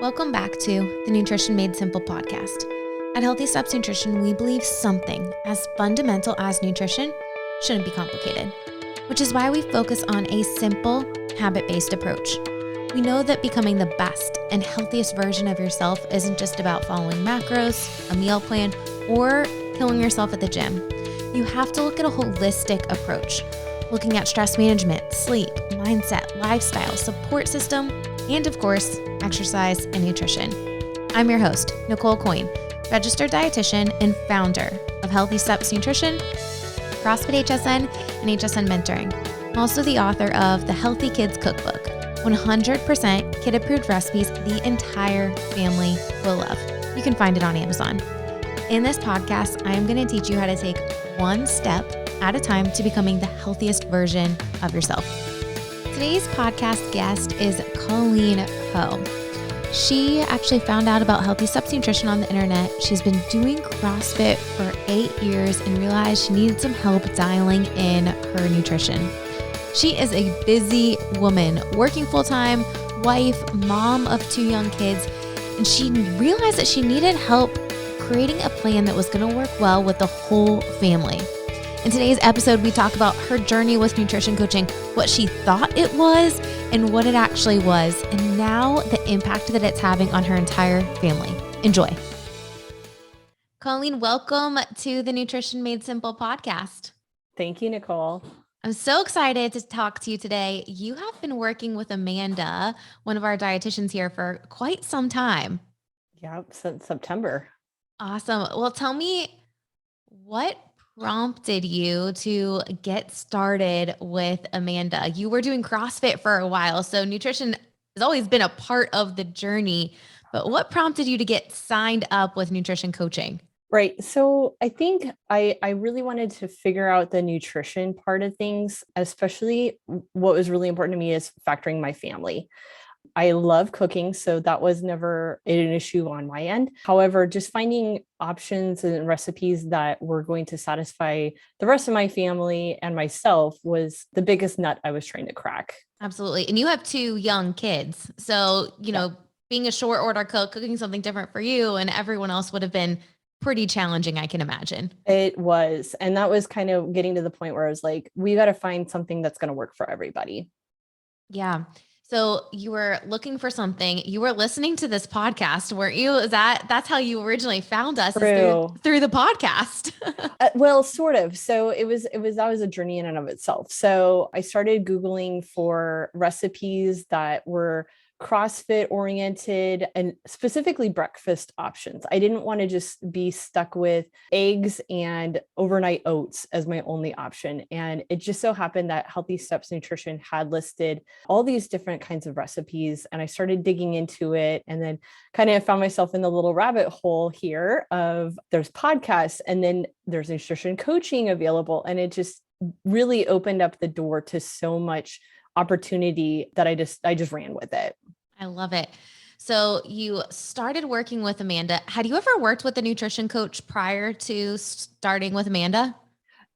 Welcome back to the Nutrition Made Simple podcast. At Healthy Steps Nutrition, we believe something as fundamental as nutrition shouldn't be complicated, which is why we focus on a simple, habit-based approach. We know that becoming the best and healthiest version of yourself isn't just about following macros, a meal plan, or killing yourself at the gym. You have to look at a holistic approach, looking at stress management, sleep, mindset, lifestyle, support system, and of course, exercise and nutrition. I'm your host, Nicole Aucoin, registered dietitian and founder of Healthy Steps Nutrition, CrossFit HSN, and HSN Mentoring. I'm also the author of the Healthy Kids Cookbook, 100% kid-approved recipes the entire family will love. You can find it on Amazon. In this podcast, I am going to teach you how to take one step at a time to becoming the healthiest version of yourself. Today's podcast guest is Coleen Ho. She actually found out about Healthy Steps Nutrition on the internet. She's been doing CrossFit for 8 years and realized she needed some help dialing in her nutrition. She is a busy woman, working full-time, wife, mom of 2 young kids, and she realized that she needed help creating a plan that was going to work well with the whole family. In today's episode, we talk about her journey with nutrition coaching, what she thought it was and what it actually was, and now the impact that it's having on her entire family. Enjoy. Coleen, welcome to the Nutrition Made Simple podcast. Thank you, Nicole. I'm so excited to talk to you today. You have been working with Amanda, one of our dietitians here, for quite some time. Yeah, since September. Awesome. Well, tell me, what prompted you to get started with Amanda? You were doing CrossFit for a while, so nutrition has always been a part of the journey, but what prompted you to get signed up with nutrition coaching? Right. So I think I really wanted to figure out the nutrition part of things, especially what was really important to me is factoring my family. I love cooking, so that was never an issue on my end. However, just finding options and recipes that were going to satisfy the rest of my family and myself was the biggest nut I was trying to crack. Absolutely. And you have 2 young kids. So, being a short order cook, cooking something different for you and everyone else would have been pretty challenging, I can imagine. It was. And that was kind of getting to the point where I was like, we got to find something that's going to work for everybody. Yeah. So you were looking for something, you were listening to this podcast, weren't you? That's how you originally found us, through the podcast. Well, sort of. So that was a journey in and of itself. So I started Googling for recipes that were CrossFit oriented and specifically breakfast options. I didn't want to just be stuck with eggs and overnight oats as my only option. And it just so happened that Healthy Steps Nutrition had listed all these different kinds of recipes. And I started digging into it and then kind of found myself in the little rabbit hole here of there's podcasts and then there's nutrition coaching available. And it just really opened up the door to so much opportunity that I just ran with it. I love it. So you started working with Amanda. Had you ever worked with a nutrition coach prior to starting with Amanda?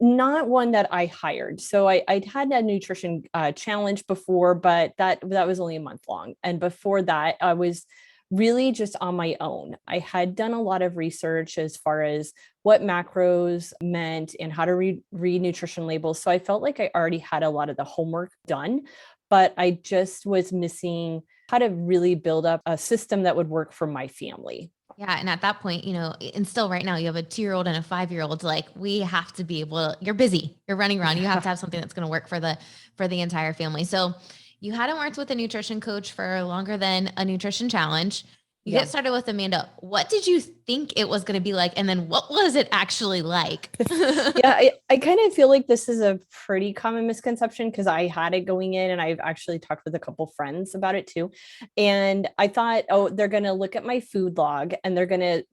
Not one that I hired. So I'd had a nutrition challenge before, but that was only a month long. And before that, I was really just on my own. I had done a lot of research as far as what macros meant and how to read nutrition labels. So I felt like I already had a lot of the homework done, but I just was missing how to really build up a system that would work for my family. Yeah. And at that point, and still right now you have a 2-year-old and a 5-year-old, like we have to be able to, you're busy, you're running around. You have to have something that's going to work for the entire family. So you hadn't worked with a nutrition coach for longer than a nutrition challenge. You get started with Amanda. What did you think it was going to be like? And then what was it actually like? Yeah, I kind of feel like this is a pretty common misconception because I had it going in and I've actually talked with a couple friends about it too. And I thought, oh, they're going to look at my food log and they're going to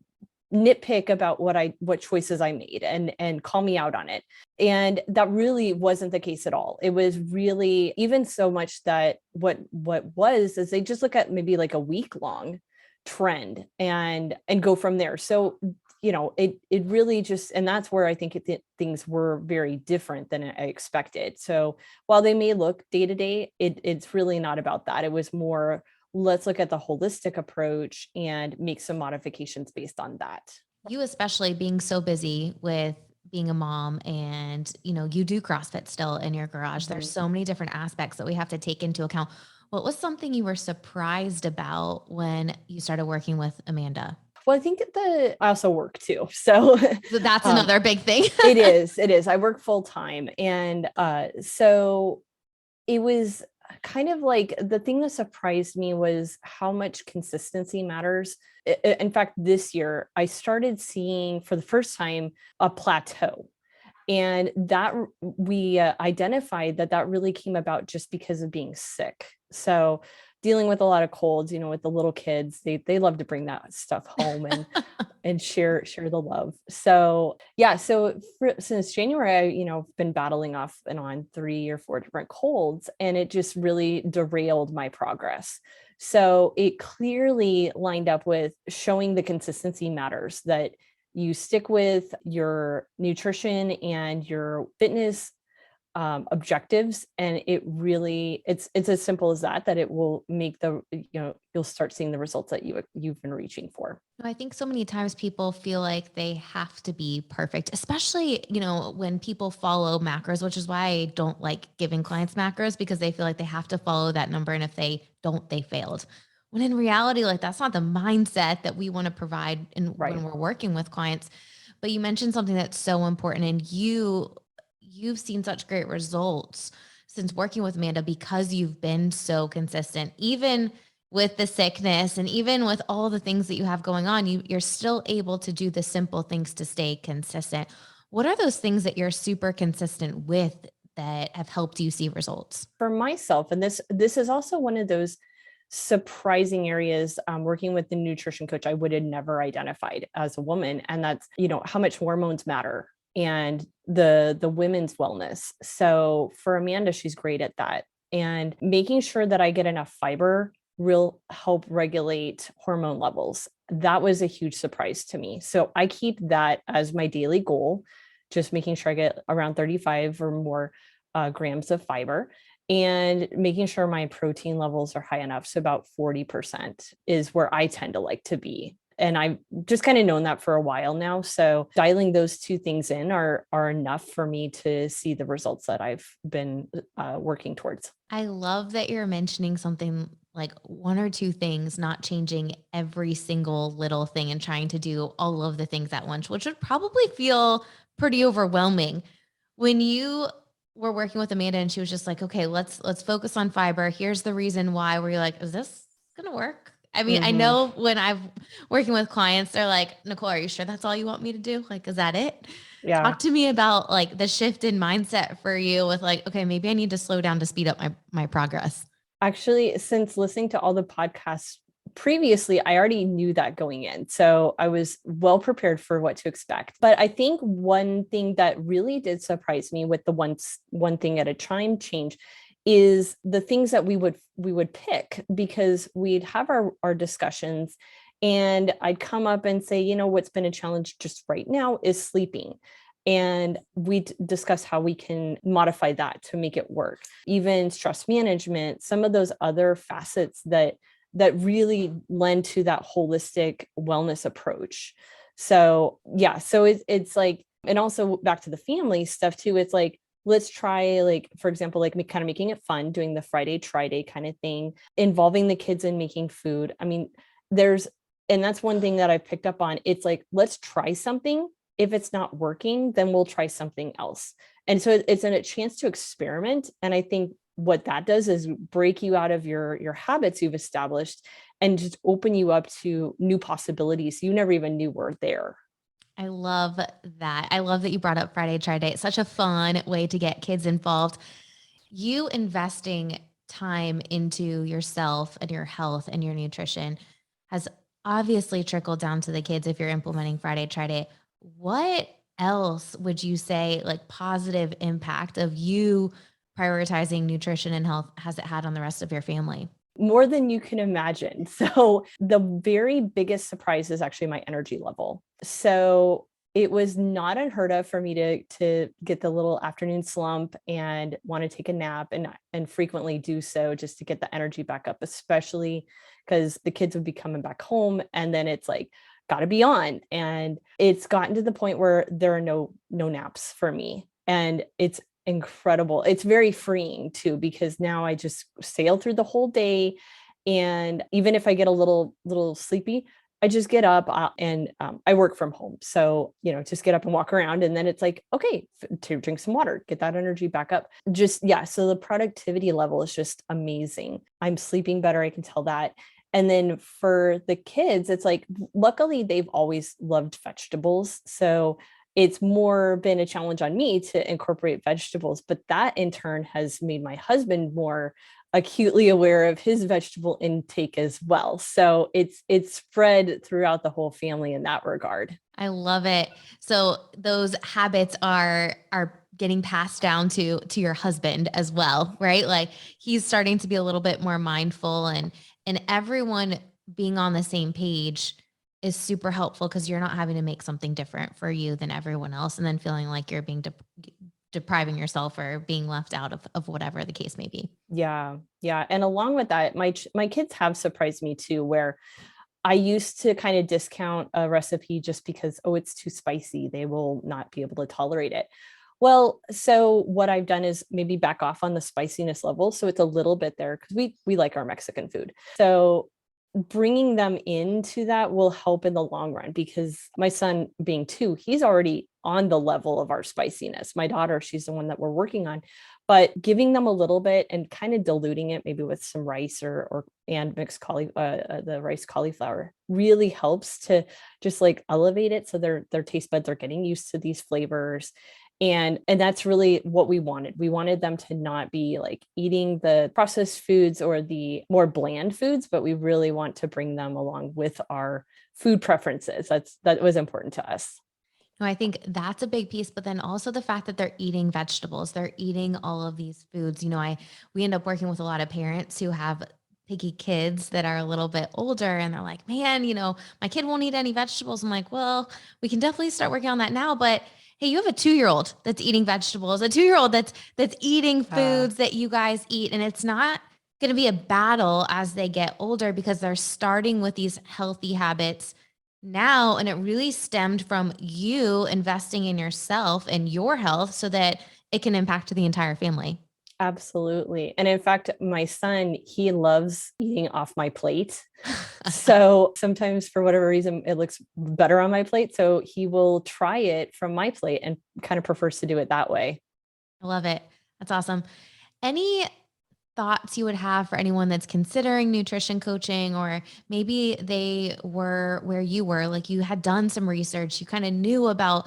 nitpick about what choices I made and call me out on it. And that really wasn't the case at all. It was really even so much that what was is they just look at maybe like a week long trend and go from there. So, it really just, and that's where I think things were very different than I expected. So while they may look day to day, it's really not about that. It was more let's look at the holistic approach and make some modifications based on that. You especially being so busy with being a mom and, you do CrossFit still in your garage. There's so many different aspects that we have to take into account. What was something you were surprised about when you started working with Amanda? Well, I think I also work too. So That's another big thing. It is. I work full time. And so it was kind of like the thing that surprised me was how much consistency matters. In fact, this year I started seeing for the first time a plateau. And that we identified that really came about just because of being sick. So dealing with a lot of colds, with the little kids, they love to bring that stuff home and share the love. So yeah, since January, I've been battling off and on 3 or 4 different colds, and it just really derailed my progress. So it clearly lined up with showing the consistency matters, that you stick with your nutrition and your fitness objectives, and it's as simple as that it will make you'll start seeing the results that you've been reaching for. I think so many times people feel like they have to be perfect, especially, when people follow macros, which is why I don't like giving clients macros, because they feel like they have to follow that number. And if they don't, they failed. When in reality, like that's not the mindset that we want to provide when we're working with clients. But you mentioned something that's so important, and you've seen such great results since working with Amanda because you've been so consistent, even with the sickness and even with all the things that you have going on, you're still able to do the simple things to stay consistent. What are those things that you're super consistent with that have helped you see results? For myself, and this is also one of those surprising areas, working with the nutrition coach, I would have never identified as a woman. And that's, how much hormones matter and the women's wellness. So for Amanda, she's great at that. And making sure that I get enough fiber will help regulate hormone levels. That was a huge surprise to me. So I keep that as my daily goal, just making sure I get around 35 or more grams of fiber, and making sure my protein levels are high enough. So about 40% is where I tend to like to be. And I've just kind of known that for a while now. So dialing those two things in are enough for me to see the results that I've been working towards. I love that you're mentioning something like one or two things, not changing every single little thing and trying to do all of the things at once, which would probably feel pretty overwhelming. When you were working with Amanda and she was just like, okay, let's focus on fiber. Here's the reason why. Were you like, is this going to work? I mean, I know when I'm working with clients, they're like, Nicole, are you sure that's all you want me to do? Like, is that it? Yeah. Talk to me about like the shift in mindset for you with like, okay, maybe I need to slow down to speed up my progress. Actually, since listening to all the podcasts previously, I already knew that going in. So I was well prepared for what to expect. But I think one thing that really did surprise me with the one thing at a time change is the things that we would pick, because we'd have our discussions, and I'd come up and say, what's been a challenge just right now is sleeping. And we discuss how we can modify that to make it work. Even stress management, some of those other facets that really lend to that holistic wellness approach. So yeah, so it's like, and also back to the family stuff too. It's like, let's try, like, for example, like kind of making it fun, doing the Friday try day kind of thing, involving the kids in making food. I mean, and that's one thing that I've picked up on. It's like, let's try something. If it's not working, then we'll try something else. And so it's a chance to experiment. And I think what that does is break you out of your habits you've established and just open you up to new possibilities you never even knew were there. I love that. I love that you brought up Friday Try Day. It's such a fun way to get kids involved. You investing time into yourself and your health and your nutrition has obviously trickled down to the kids if you're implementing Friday Try Day. What else would you say, like, positive impact of you prioritizing nutrition and health has it had on the rest of your family? More than you can imagine. So the very biggest surprise is actually my energy level. So it was not unheard of for me to get the little afternoon slump and want to take a nap, and frequently do so just to get the energy back up, especially because the kids would be coming back home, and then it's like, got to be on. And it's gotten to the point where there are no naps for me. And it's incredible. It's very freeing too, because now I just sail through the whole day. And even if I get a little sleepy, I just get up, and I work from home. So, just get up and walk around. And then it's like, okay, to drink some water, get that energy back up. Just, yeah. So the productivity level is just amazing. I'm sleeping better. I can tell that. And then for the kids, it's like, luckily they've always loved vegetables. So it's more been a challenge on me to incorporate vegetables, but that in turn has made my husband more acutely aware of his vegetable intake as well. So it's spread throughout the whole family in that regard. I love it. So those habits are getting passed down to your husband as well, right? Like he's starting to be a little bit more mindful, and everyone being on the same page is super helpful, because you're not having to make something different for you than everyone else, and then feeling like you're being depriving yourself or being left out of whatever the case may be. Yeah. Yeah. And along with that, my kids have surprised me too, where I used to kind of discount a recipe just because, oh, it's too spicy, they will not be able to tolerate it. Well, so what I've done is maybe back off on the spiciness level. So it's a little bit there, because we like our Mexican food. So bringing them into that will help in the long run, because my son being 2, he's already on the level of our spiciness. My daughter, she's the one that we're working on, but giving them a little bit and kind of diluting it maybe with some rice and mixed the rice cauliflower really helps to just like elevate it. So their taste buds are getting used to these flavors. And that's really what we wanted. We wanted them to not be like eating the processed foods or the more bland foods, but we really want to bring them along with our food preferences. That was important to us. No, I think that's a big piece, but then also the fact that they're eating vegetables, they're eating all of these foods. We end up working with a lot of parents who have picky kids that are a little bit older, and they're like, man, my kid won't eat any vegetables. I'm like, well, we can definitely start working on that now. But hey, you have a 2-year-old that's eating vegetables, a 2-year-old that's eating foods that you guys eat. And it's not going to be a battle as they get older, because they're starting with these healthy habits now. And it really stemmed from you investing in yourself and your health so that it can impact the entire family. Absolutely. And in fact, my son, he loves eating off my plate. So sometimes for whatever reason, it looks better on my plate. So he will try it from my plate and kind of prefers to do it that way. I love it. That's awesome. Any thoughts you would have for anyone that's considering nutrition coaching, or maybe they were where you were, like you had done some research, you kind of knew about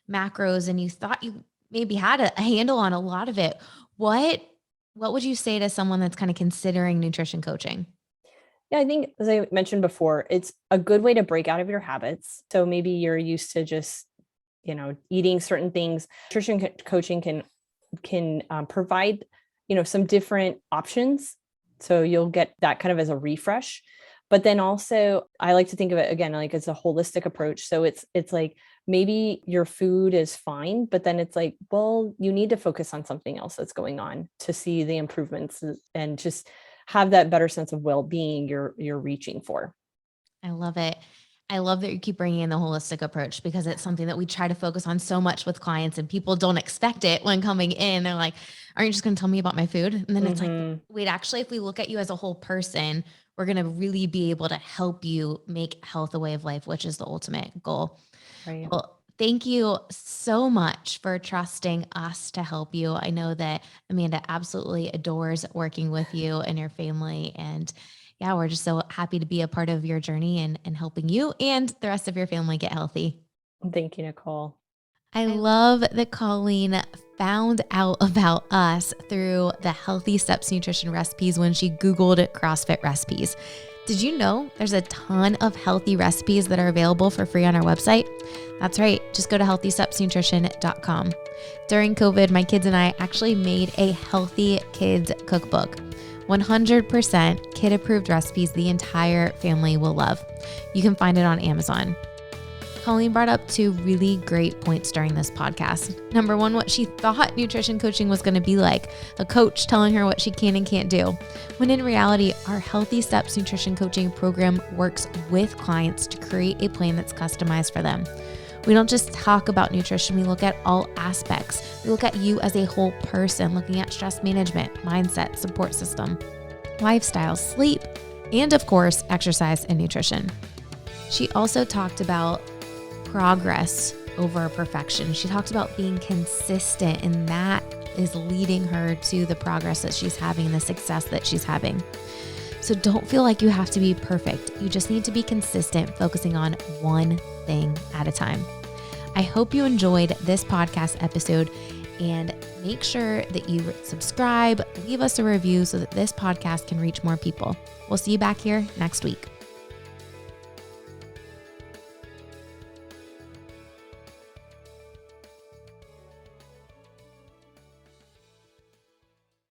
macros and you thought you maybe had a handle on a lot of it. What would you say to someone that's kind of considering nutrition coaching? Yeah, I think as I mentioned before, it's a good way to break out of your habits. So maybe you're used to just, eating certain things. Nutrition coaching can provide, some different options. So you'll get that kind of as a refresh. But then also, I like to think of it again, like it's a holistic approach. So it's like maybe your food is fine, but then it's like, well, you need to focus on something else that's going on to see the improvements and just have that better sense of well-being you're reaching for. I love it. I love that you keep bringing in the holistic approach, because it's something that we try to focus on so much with clients, and people don't expect it when coming in. They're like, aren't you just going to tell me about my food? And then it's like, wait, actually, if we look at you as a whole person, we're going to really be able to help you make health a way of life, which is the ultimate goal. Right. Well, thank you so much for trusting us to help you. I know that Amanda absolutely adores working with you and your family. And yeah, we're just so happy to be a part of your journey and helping you and the rest of your family get healthy. Thank you, Nicole. I love that Coleen found out about us through the Healthy Steps Nutrition recipes when she Googled CrossFit recipes. Did you know there's a ton of healthy recipes that are available for free on our website? That's right. Just go to healthystepsnutrition.com. During COVID, my kids and I actually made a healthy kids cookbook. 100% kid-approved recipes the entire family will love. You can find it on Amazon. Coleen brought up two really great points during this podcast. Number one, what she thought nutrition coaching was going to be like, a coach telling her what she can and can't do. When in reality, our Healthy Steps nutrition coaching program works with clients to create a plan that's customized for them. We don't just talk about nutrition, we look at all aspects. We look at you as a whole person, looking at stress management, mindset, support system, lifestyle, sleep, and of course, exercise and nutrition. She also talked about progress over perfection. She talked about being consistent, and that is leading her to the progress that she's having, the success that she's having. So don't feel like you have to be perfect. You just need to be consistent, focusing on one thing at a time. I hope you enjoyed this podcast episode, and make sure that you subscribe, leave us a review so that this podcast can reach more people. We'll see you back here next week.